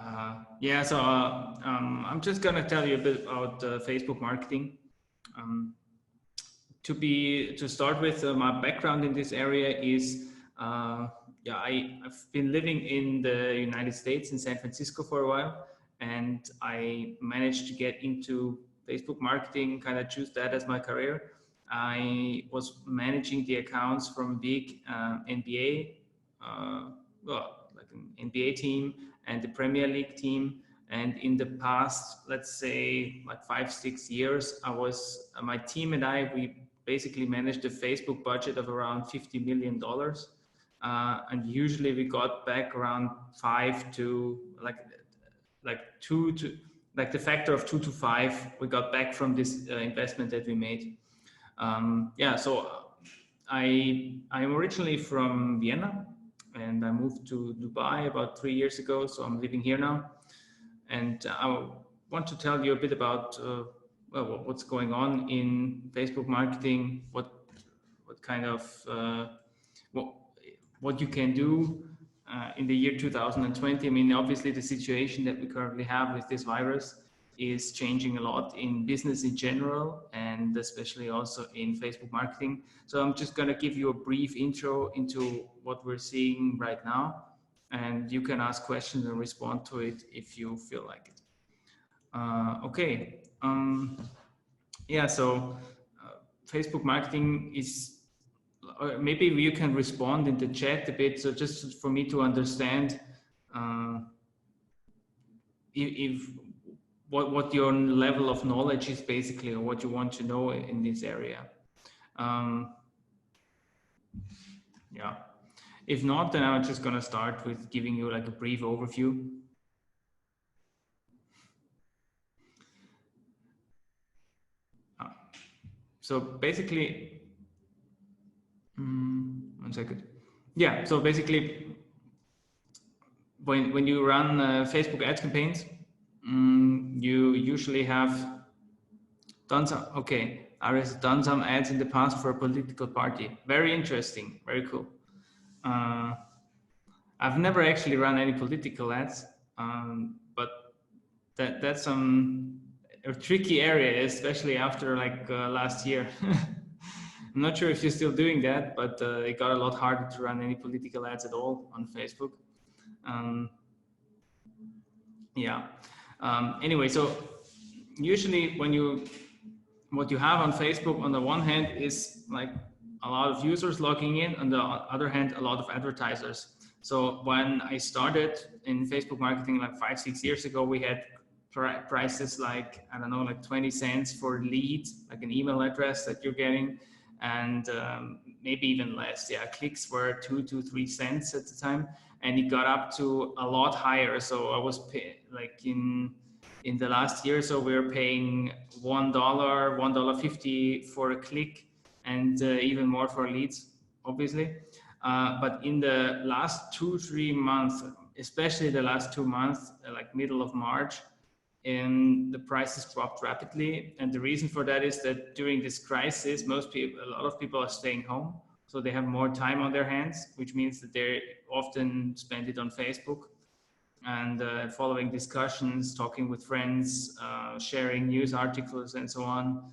I'm just gonna tell you a bit about Facebook marketing. To start with, my background in this area is I've been living in the United States in San Francisco for a while, and I managed to get into Facebook marketing, kind of choose that as my career. I was managing the accounts from a big NBA, like an NBA team and the Premier League team. And in the past, let's say like 5-6 years, my team and we basically managed a Facebook budget of around $50 million. And usually we got back around 5 to like 2 to like the factor of 2 to 5 we got back from this investment that we made. So I am originally from Vienna, and I moved to Dubai about 3 years ago. So I'm living here now, and I want to tell you a bit about what's going on in Facebook marketing, what kind of what you can do in the year 2020. I mean, obviously the situation that we currently have with this virus is changing a lot in business in general, and especially also in Facebook marketing. So I'm just going to give you a brief intro into what we're seeing right now, and you can ask questions and respond to it if you feel like it. Facebook marketing is, maybe you can respond in the chat a bit. So just for me to understand what your level of knowledge is basically, or what you want to know in this area. If not, then I'm just going to start with giving you like a brief overview. So basically, one second. Yeah, so basically, when you run Facebook ads campaigns, you usually have done some, Aris done some ads in the past for a political party. Very interesting, very cool. I've never actually run any political ads, but that's a tricky area, especially after like last year. I'm not sure if you're still doing that, but it got a lot harder to run any political ads at all on Facebook. Anyway, so usually what you have on Facebook on the one hand is like a lot of users logging in, on the other hand, a lot of advertisers. So when I started in Facebook marketing like 5-6 years ago, we had prices like, I don't know, like 20 cents for lead, like an email address that you're getting, and maybe even less. Yeah, clicks were 2 to 3 cents at the time, and it got up to a lot higher. So I was like in the last year, so we were paying $1, $1.50 for a click, and even more for leads, obviously. But in the last 2-3 months, especially the last 2 months, like middle of March, and the prices dropped rapidly. And the reason for that is that during this crisis, a lot of people are staying home, so they have more time on their hands, which means that they often spend it on Facebook and following discussions, talking with friends, sharing news articles and so on,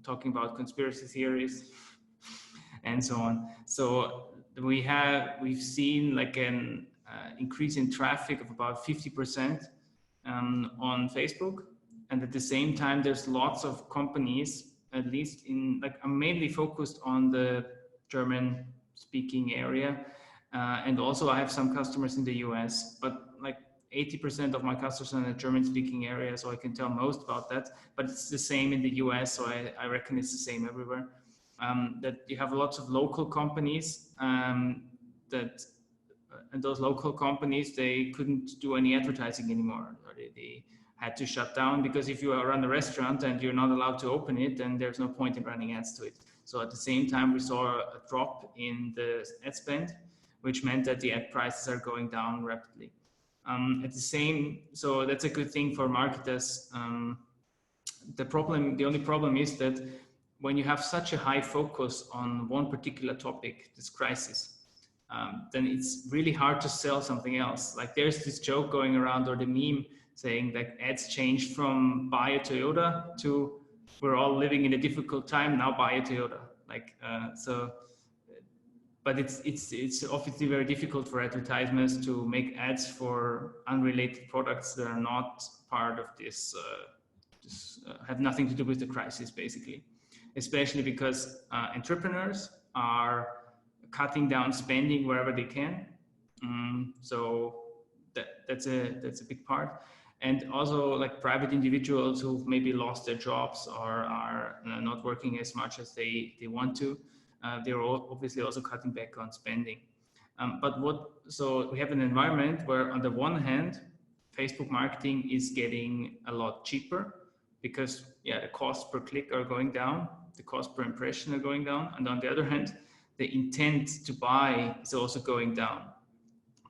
talking about conspiracy theories and so on. So we've seen like an increase in traffic of about 50% on Facebook, and at the same time there's lots of companies, at least in like, I'm mainly focused on the German speaking area, and also I have some customers in the US, but like 80% of my customers are in the German speaking area, so I can tell most about that. But it's the same in the US, so I reckon it's the same everywhere. That you have lots of local companies and those local companies, they couldn't do any advertising anymore. They had to shut down, because if you run a restaurant and you're not allowed to open it, then there's no point in running ads to it. So at the same time, we saw a drop in the ad spend, which meant that the ad prices are going down rapidly. So that's a good thing for marketers. The only problem is that when you have such a high focus on one particular topic, this crisis, then it's really hard to sell something else. Like there's this joke going around, or the meme saying like ads changed from buy a Toyota to we're all living in a difficult time, now buy a Toyota. Like but it's obviously very difficult for advertisers to make ads for unrelated products that are not part of this, have nothing to do with the crisis, basically. Especially because entrepreneurs are cutting down spending wherever they can. So that's a big part. And also like private individuals who've maybe lost their jobs or are not working as much as they want to, they're obviously also cutting back on spending. So we have an environment where on the one hand, Facebook marketing is getting a lot cheaper because the costs per click are going down, the cost per impression are going down. And on the other hand, the intent to buy is also going down.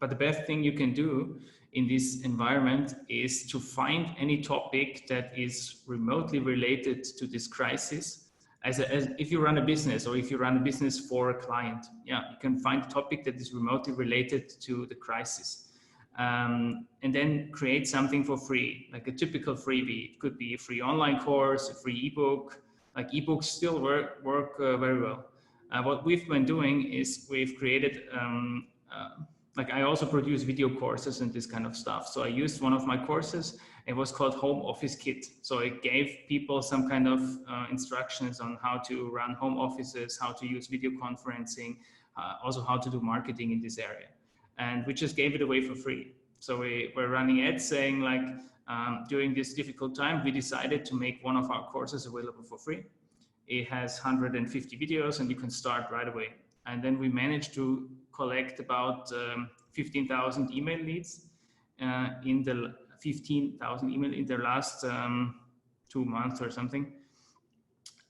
But the best thing you can do in this environment is to find any topic that is remotely related to this crisis. As if you run a business, or if you run a business for a client, you can find a topic that is remotely related to the crisis. And then create something for free, like a typical freebie. It could be a free online course, a free ebook. Like ebooks still work very well. What we've been doing is we've created, like I also produce video courses and this kind of stuff. So I used one of my courses. It was called Home Office Kit. So it gave people some kind of instructions on how to run home offices, how to use video conferencing, also how to do marketing in this area. And we just gave it away for free. So we're running ads saying like, during this difficult time, we decided to make one of our courses available for free. It has 150 videos and you can start right away. And then we managed to collect about 15,000 email leads in the 15,000 email in the last 2 months or something.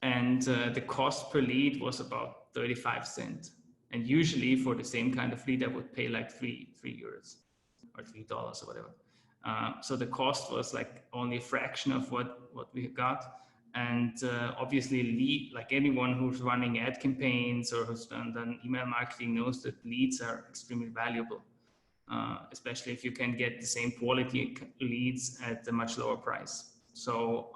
And the cost per lead was about 35 cents. And usually for the same kind of lead, I would pay like €3 or $3 or whatever. So the cost was like only a fraction of what we got. And obviously, like anyone who's running ad campaigns or who's done email marketing knows that leads are extremely valuable, especially if you can get the same quality leads at a much lower price. So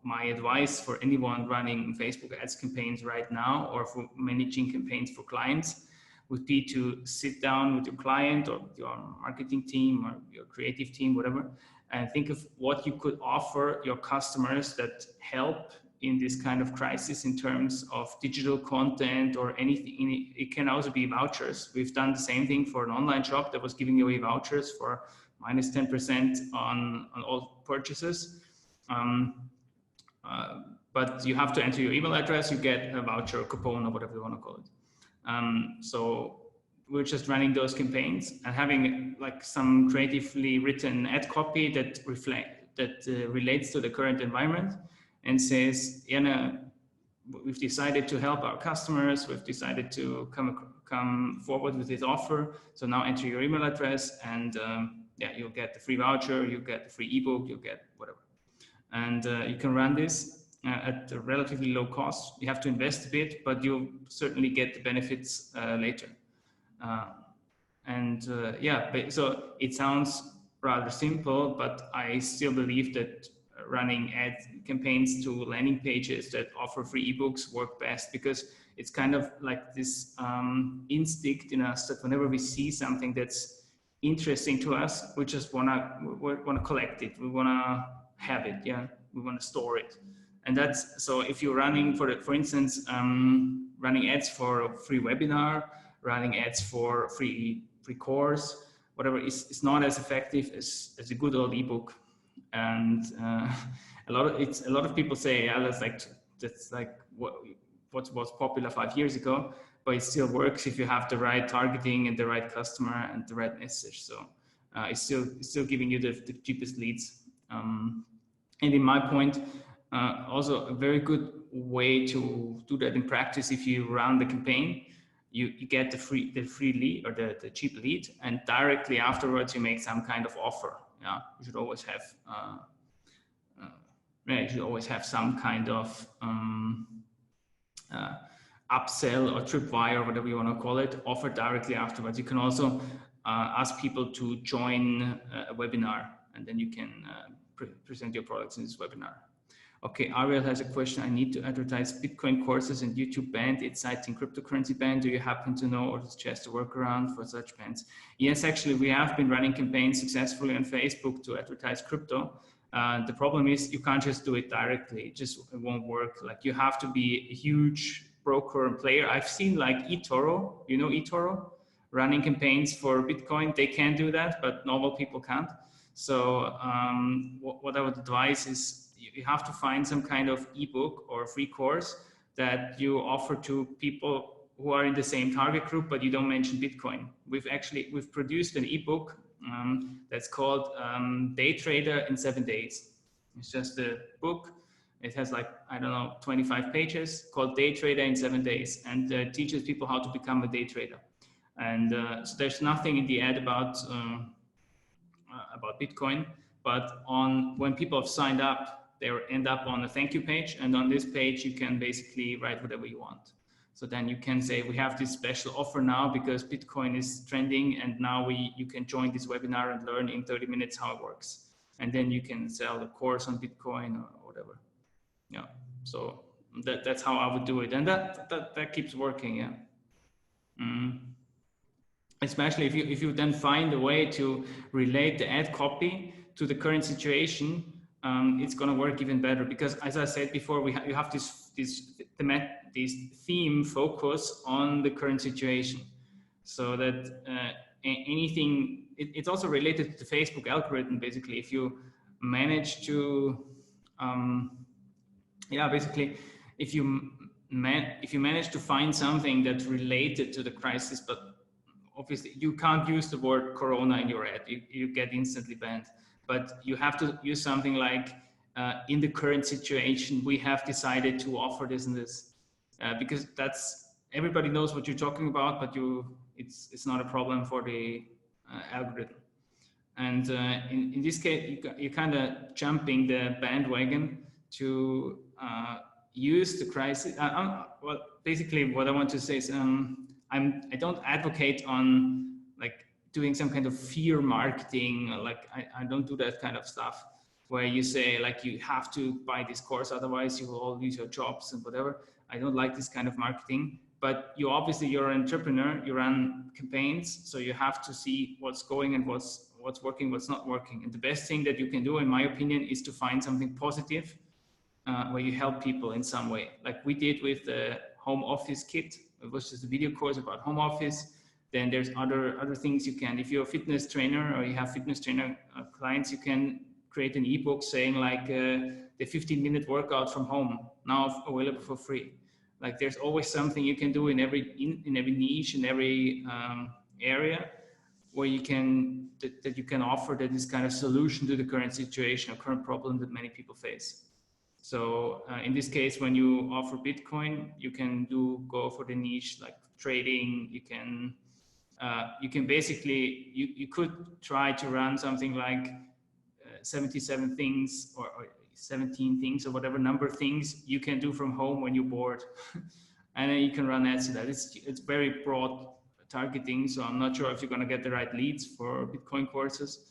my advice for anyone running Facebook ads campaigns right now, or for managing campaigns for clients, would be to sit down with your client or your marketing team or your creative team, whatever, and think of what you could offer your customers that help in this kind of crisis in terms of digital content or anything. It can also be vouchers. We've done the same thing for an online shop that was giving away vouchers for minus 10% on all purchases. But you have to enter your email address, you get a voucher, a coupon, or whatever you want to call it. So we're just running those campaigns and having like some creatively written ad copy that relates to the current environment and says, we've decided to help our customers. We've decided to come forward with this offer. So now enter your email address and you'll get the free voucher, you get the free ebook, you'll get whatever. And you can run this at a relatively low cost. You have to invest a bit, but you'll certainly get the benefits later. So it sounds rather simple, but I still believe that running ad campaigns to landing pages that offer free ebooks work best, because it's kind of like this instinct in us that whenever we see something that's interesting to us, we just wanna collect it. We wanna have it. We wanna store it. And that's, so if you're running for instance, running ads for a free webinar, running ads for free course, whatever, is not as effective as a good old ebook. And a lot of people say, that's like what was popular 5 years ago, but it still works if you have the right targeting and the right customer and the right message. So it's still giving you the cheapest leads. And in my point, also a very good way to do that in practice, if you run the campaign, you get the free lead or the cheap lead, and directly afterwards you make some kind of offer. You should always have some kind of upsell or tripwire or whatever you want to call it, offer directly afterwards. You can also ask people to join a webinar, and then you can present your products in this webinar. Okay, Ariel has a question. I need to advertise Bitcoin courses and YouTube banned its citing cryptocurrency ban. Do you happen to know or suggest a workaround for such bans? Yes, actually, we have been running campaigns successfully on Facebook to advertise crypto. The problem is you can't just do it directly. It won't work. Like, you have to be a huge broker and player. I've seen like eToro, you know eToro, running campaigns for Bitcoin. They can do that, but normal people can't. So what I would advise is you have to find some kind of ebook or free course that you offer to people who are in the same target group, but you don't mention Bitcoin. We've produced an ebook that's called Day Trader in 7 days. It's just a book. It has like, I don't know, 25 pages, called Day Trader in 7 days, and teaches people how to become a day trader. And so there's nothing in the ad about Bitcoin, but when people have signed up, they end up on a thank you page, and on this page you can basically write whatever you want. So then you can say, we have this special offer now because Bitcoin is trending, and now you can join this webinar and learn in 30 minutes how it works. And then you can sell a course on Bitcoin or whatever. Yeah, so that's how I would do it, and that keeps working. Yeah. Especially if you then find a way to relate the ad copy to the current situation, it's going to work even better, because as I said before, you have this theme focus on the current situation, so that anything, it's also related to the Facebook algorithm. Basically, if you manage to basically if you manage to find something that's related to the crisis, but obviously you can't use the word Corona in your ad, you get instantly banned. But you have to use something like, in the current situation, we have decided to offer this and this, because everybody knows what you're talking about, but it's not a problem for the algorithm. And in this case, you're kind of jumping the bandwagon to use the crisis. Well, basically, what I want to say is, I don't advocate on like doing some kind of fear marketing. Like I don't do that kind of stuff where you say like you have to buy this course, otherwise you will all lose your jobs and whatever. I don't like this kind of marketing. But you're an entrepreneur, you run campaigns, so you have to see what's going and what's working, what's not working. And the best thing that you can do, in my opinion, is to find something positive where you help people in some way. Like we did with the home office kit. It was just a video course about home office. Then there's other things you can. If you're a fitness trainer or you have fitness trainer clients, you can create an ebook saying like the 15-minute workout from home, now available for free. Like there's always something you can do in every niche, in every area where you can offer that is kind of solution to the current situation or current problem that many people face. So in this case, when you offer Bitcoin, you can go for the niche like trading. You can basically, you could try to run something like 77 things or 17 things or whatever number of things you can do from home when you're bored. And then you can run ads to that. It's very broad targeting, so I'm not sure if you're going to get the right leads for Bitcoin courses.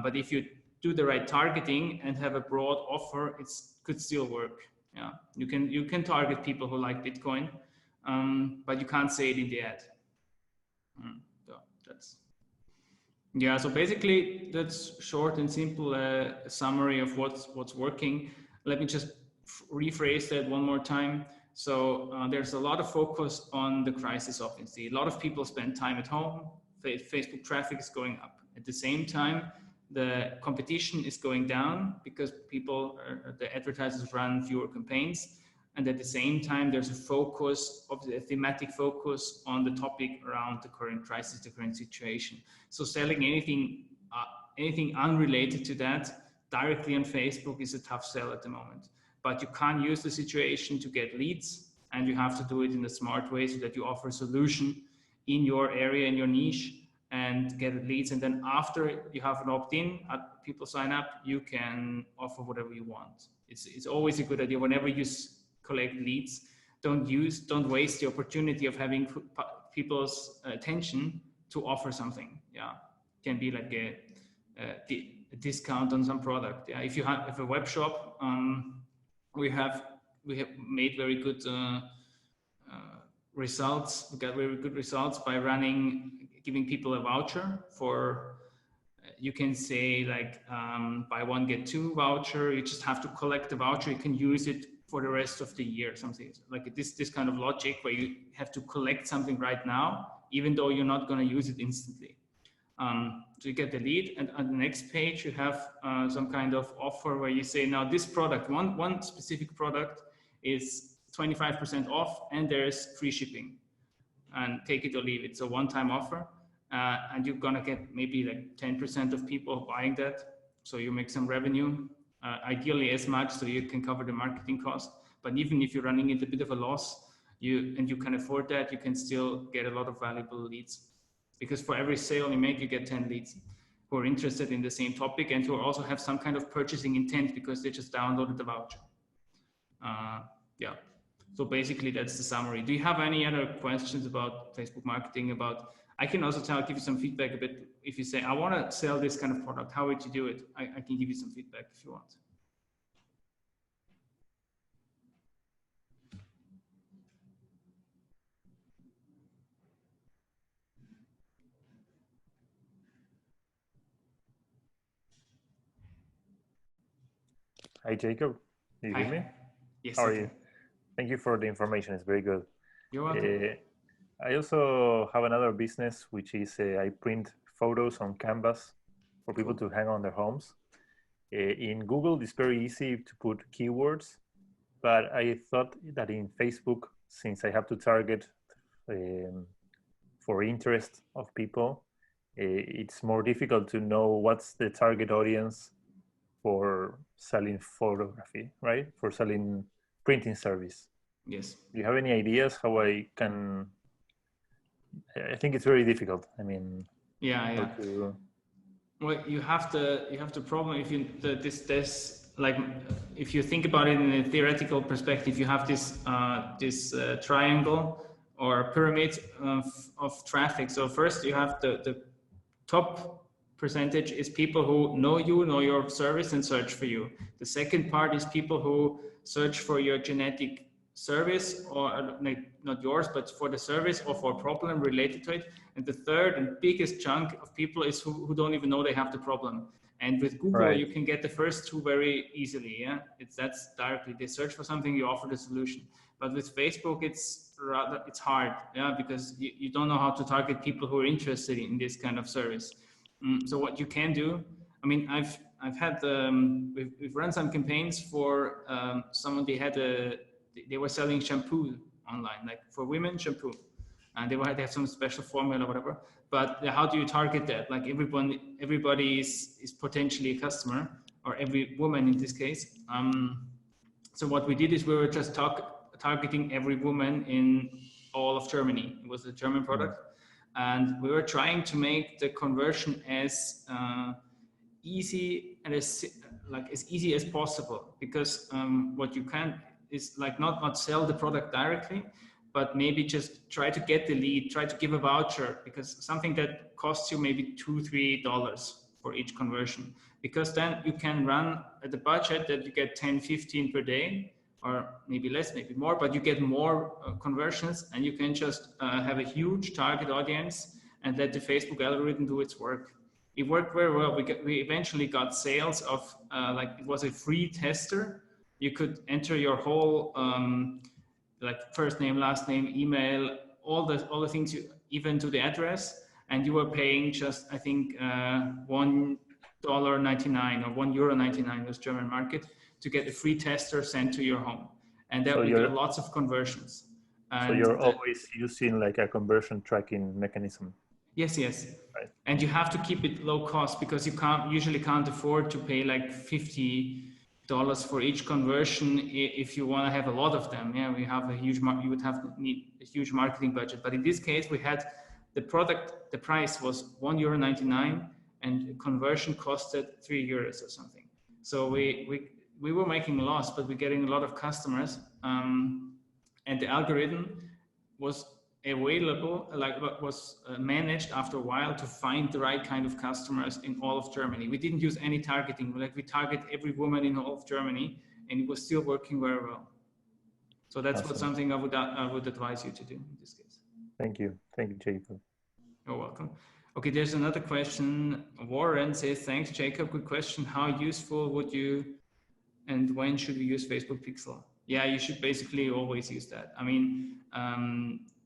But if you do the right targeting and have a broad offer, it could still work. Yeah, you can target people who like Bitcoin, but you can't say it in the ad. So basically that's short and simple summary of what's working. Let me just rephrase that one more time. So there's a lot of focus on the crisis, obviously. A lot of people spend time at home. Facebook traffic is going up. At the same time, the competition is going down because the advertisers run fewer campaigns. And at the same time, there's a thematic focus on the topic around the current crisis, the current situation. So selling anything unrelated to that directly on Facebook is a tough sell at the moment. But you can't use the situation to get leads, and you have to do it in a smart way so that you offer a solution in your area, in your niche, and get leads. And then after you have an opt-in, people sign up, you can offer whatever you want. It's always a good idea whenever you collect leads don't waste the opportunity of having people's attention to offer something. Yeah, can be like a discount on some product. Yeah, if you have a web shop, we have made very good results. We got very good results by giving people a voucher for, you can say like buy one get two voucher. You just have to collect the voucher. You can use it for the rest of the year. Something like this kind of logic where you have to collect something right now, even though you're not going to use it instantly. So you get the lead, and on the next page you have some kind of offer where you say, now this product, one specific product is 25% off, and there's free shipping, and take it or leave it. It's a one-time offer, and you're gonna get maybe like 10% of people buying that, so you make some revenue, ideally as much so you can cover the marketing cost. But even if you're running into a bit of a loss, you can afford that, you can still get a lot of valuable leads, because for every sale you make, you get 10 leads who are interested in the same topic and who also have some kind of purchasing intent because they just downloaded the voucher. Yeah. So basically that's the summary. Do you have any other questions about Facebook marketing? I can also give you some feedback a bit. If you say, I want to sell this kind of product, how would you do it? I can give you some feedback if you want. Hi, Jacob. Do you hear me? Yes. How are you? Thank you for the information. It's very good. You're welcome. I also have another business, which is I print photos on canvas for people to hang on their homes. In Google, it's very easy to put keywords, but I thought that in Facebook, since I have to target for interest of people, it's more difficult to know what's the target audience for selling photography, right? For selling printing service. Yes. Do you have any ideas how I can? I think it's very difficult. I mean, yeah. Well, you have the problem if you this like if you think about it in a theoretical perspective, you have this triangle or pyramid of traffic. So first you have the top percentage is people who know your service and search for you. The second part is people who search for your genetic service, or not yours, but for the service or for a problem related to it. And the third and biggest chunk of people is who don't even know they have the problem. And with Google, you can get the first two very easily. Yeah, that's directly. They search for something, you offer the solution. But with Facebook, it's hard, yeah, because you don't know how to target people who are interested in this kind of service. So what you can do, I mean, I've had we've run some campaigns for someone. They were selling shampoo online, like for women shampoo, and they have some special formula or whatever. But how do you target that? Like everybody is potentially a customer, or every woman in this case. So what we did is we were just targeting every woman in all of Germany. It was a German product. And we were trying to make the conversion as easy and as easy as possible, because what you can is like not sell the product directly, but maybe just try to get the lead, try to give a voucher, because something that costs you maybe $2-3 for each conversion, because then you can run at the budget that you get 10-15 per day, or maybe less, maybe more, but you get more conversions, and you can just have a huge target audience and let the Facebook algorithm do its work. It worked very well. We eventually got sales of it was a free tester. You could enter your whole like first name, last name, email, all the things, even to the address, and you were paying just, I think, $1.99 or €1.99 was German market, to get a free tester sent to your home. And that we get lots of conversions. And so you're always using like a conversion tracking mechanism. Yes. Right. And you have to keep it low cost, because you usually can't afford to pay like $50 for each conversion if you want to have a lot of them. Yeah, we have you would have to need a huge marketing budget. But in this case, we had the price was €1.99 and conversion costed €3 or something. So we were making a loss, but we're getting a lot of customers. and the algorithm was available, like was managed after a while to find the right kind of customers in all of Germany. We didn't use any targeting, like we target every woman in all of Germany, and it was still working very well. So that's Awesome. what something I would advise you to do in this case. Thank you, Jacob. You're welcome. Okay, there's another question. Warren says, thanks, Jacob. Good question. How useful would you and when should we use Facebook Pixel? Yeah, you should basically always use that. I mean,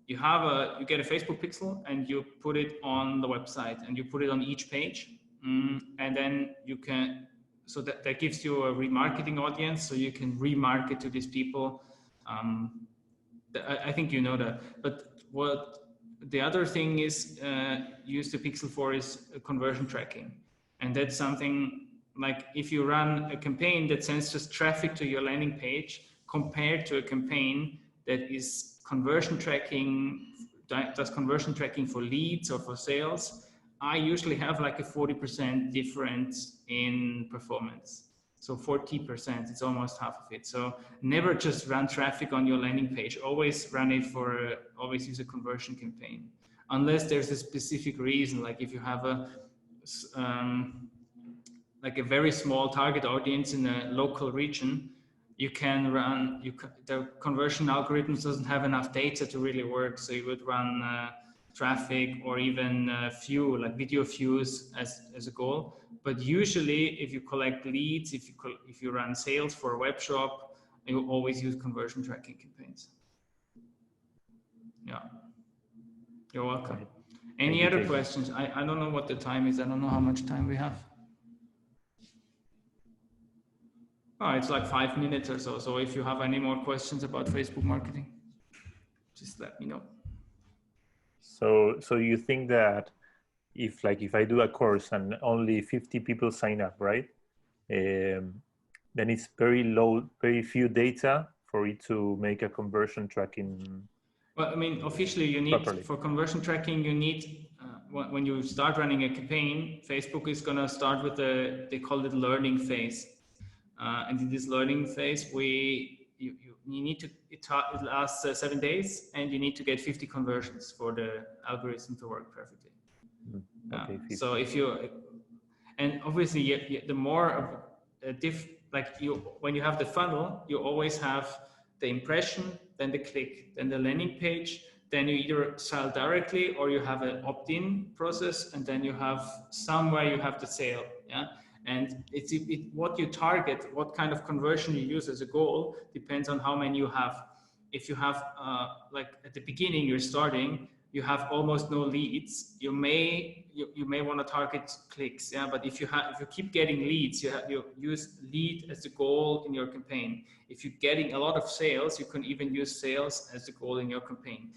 you get a Facebook Pixel and you put it on the website and you put it on each page, and then you can. So that gives you a remarketing audience, so you can remarket to these people. I think you know that. But what the other thing is use the Pixel for is conversion tracking, and that's something. Like if you run a campaign that sends just traffic to your landing page compared to a campaign that is conversion tracking, does conversion tracking for leads or for sales, I usually have like a 40% difference in performance. So 40%, it's almost half of it. So never just run traffic on your landing page. Always run it always use a conversion campaign. Unless there's a specific reason, like if you have like a very small target audience in a local region, you can run, the conversion algorithms doesn't have enough data to really work. So you would run traffic or even like video views as a goal. But usually if you collect leads, if you run sales for a web shop, you always use conversion tracking campaigns. Yeah, you're welcome. Any other questions? I don't know what the time is. I don't know how much time we have. Oh, it's like 5 minutes or so. So if you have any more questions about Facebook marketing, just let me know. So you think that if I do a course and only 50 people sign up, right? Then it's very few data for it to make a conversion tracking. Well, I mean, officially you need, properly. For conversion tracking, you need, when you start running a campaign, Facebook is gonna start with they call it learning phase. And in this learning phase, you need to, it lasts 7 days and you need to get 50 conversions for the algorithm to work perfectly. Okay, so if and obviously the more when you have the funnel, you always have the impression, then the click, then the landing page, then you either sell directly or you have an opt-in process, and then you have somewhere you have the sale. Yeah. And what you target, what kind of conversion you use as a goal depends on how many you have. If you have, like at the beginning you're starting, you have almost no leads, you may want to target clicks. Yeah, but if you keep getting leads, you use lead as the goal in your campaign. If you're getting a lot of sales, you can even use sales as the goal in your campaign.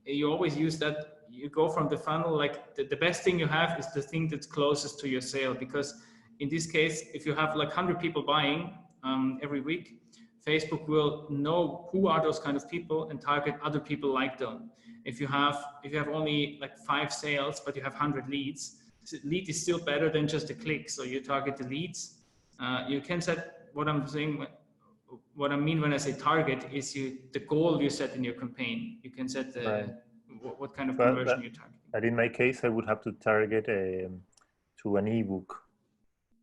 You always use that. You go from the funnel, like the best thing you have is the thing that's closest to your sale, because in this case, if you have like 100 people buying every week, Facebook will know who are those kind of people and target other people like them. If you have only like 5 sales, but you have 100 leads, lead is still better than just a click. So you target the leads. You can set what I'm saying. What I mean when I say target is the goal you set in your campaign. You can set what kind of conversion you're targeting. But in my case, I would have to target to an ebook.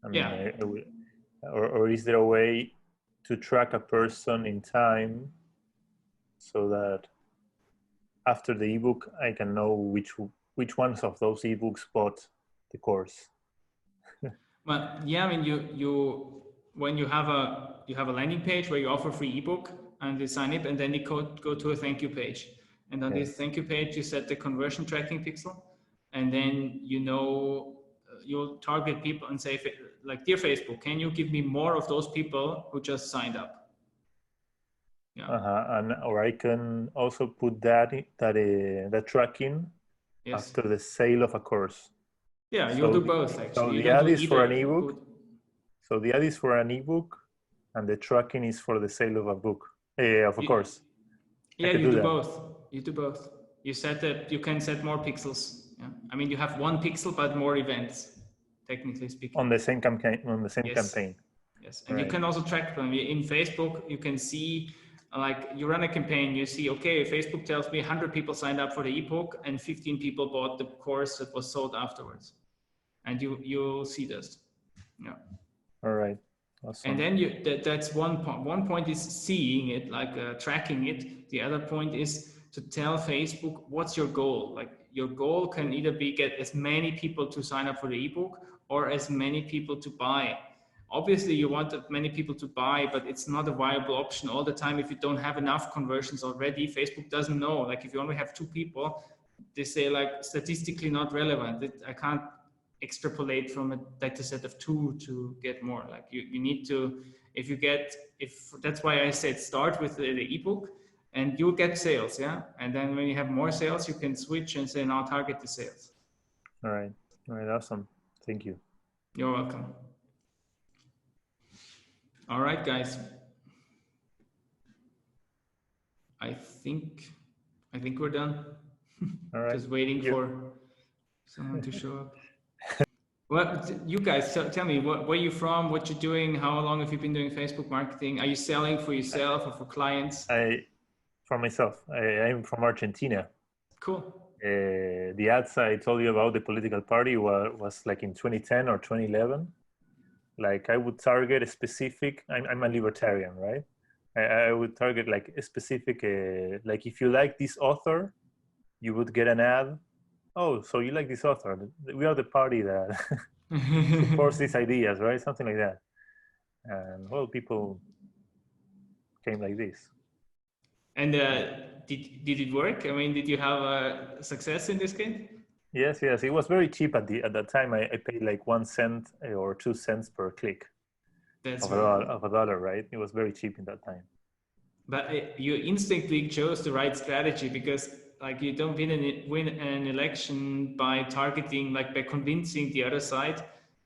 I mean, or is there a way to track a person in time so that after the ebook I can know which ones of those ebooks bought the course? Well, yeah, I mean, when you have a landing page where you offer free ebook and you sign up, and then you go to a thank you page, and on this thank you page you set the conversion tracking pixel, and then you'll target people and say, like, dear Facebook, can you give me more of those people who just signed up? Yeah. Or I can also put that tracking after the sale of a course. Yeah, you'll do both actually. So the ad is for an ebook. So the ad is for an ebook, and the tracking is for the sale of a book, of a course. Yeah, you do both. You do both. You can set more pixels. Yeah. I mean, you have 1 pixel, but more events, technically speaking. On the same campaign. Campaign. Yes, and you can also track them in Facebook. You can see like you run a campaign, you see, okay, Facebook tells me 100 people signed up for the ebook and 15 people bought the course that was sold afterwards. And you'll see this. Yeah. All right. Awesome. And then that's one point. One point is seeing it, like tracking it. The other point is to tell Facebook what's your goal. Like your goal can either be get as many people to sign up for the ebook or as many people to buy. Obviously, you want as many people to buy, but it's not a viable option all the time if you don't have enough conversions already. Facebook doesn't know. Like if you only have 2 people, they say like statistically not relevant. I can't extrapolate from a data set of 2 to get more. Like you need to, if that's why I said start with the ebook and you'll get sales. Yeah. And then when you have more sales, you can switch and say, now target the sales. All right. All right. Awesome. Thank you. You're welcome. All right, guys. I think we're done. All right. Just waiting for someone to show up. Well, you guys tell me, where are you from? What you're doing? How long have you been doing Facebook marketing? Are you selling for yourself or for clients? For myself. I'm from Argentina. Cool. The ads I told you about the political party was like in 2010 or 2011. Like I would target a specific, I'm a libertarian, right? I would target like a specific, like if you like this author, you would get an ad. Oh, so you like this author. We are the party that supports these ideas, right? Something like that. And well, people came like this. And did it work? I mean, did you have success in this case? Yes. It was very cheap at that time. I paid like 1 cent or 2 cents per click. That's of a dollar, right? It was very cheap in that time. But you instinctively chose the right strategy because like you don't win an election by targeting, like by convincing the other side,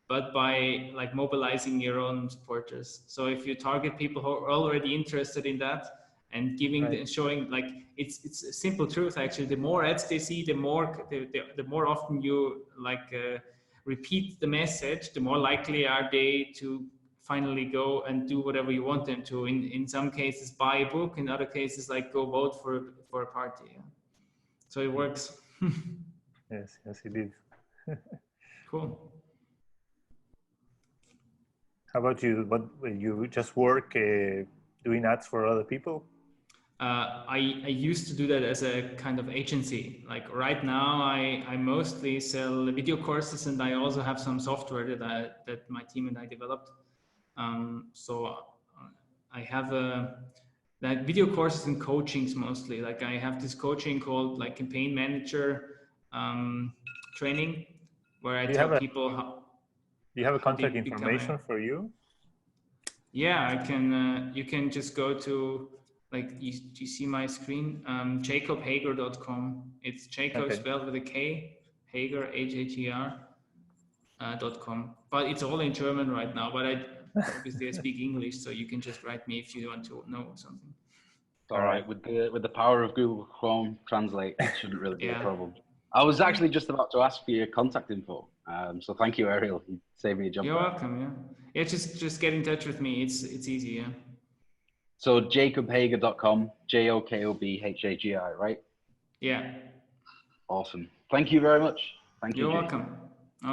but by like mobilizing your own supporters. So if you target people who are already interested in that and giving showing like it's a simple truth actually. The more ads they see, the more often you like repeat the message, the more likely are they to finally go and do whatever you want them to. In some cases buy a book, in other cases like go vote for a party. Yeah. So it works. Yes, it did. Cool. How about you? What you just work doing ads for other people? I used to do that as a kind of agency. Like right now, I mostly sell video courses, and I also have some software that my team and I developed. So I have like video courses and coachings mostly. Like I have this coaching called like Campaign Manager training, where I tell people how. Do you have a contact information for you? Yeah, I can. You can just go to like you see my screen, jakobhager.com. It's Jakob spelled with a K, Hager HAGER.com. But it's all in German right now. But obviously I speak English, so you can just write me if you want to know something. All right, with the power of Google Chrome Translate, it shouldn't really be a problem. I was actually just about to ask for your contact info, so thank you, Ariel. You saved me a jump. You're welcome. Yeah, just get in touch with me. It's easy. Yeah. So jakobhager.com, JOKOBHAGI, right? Yeah. Awesome. Thank you very much. Thank you. You're welcome.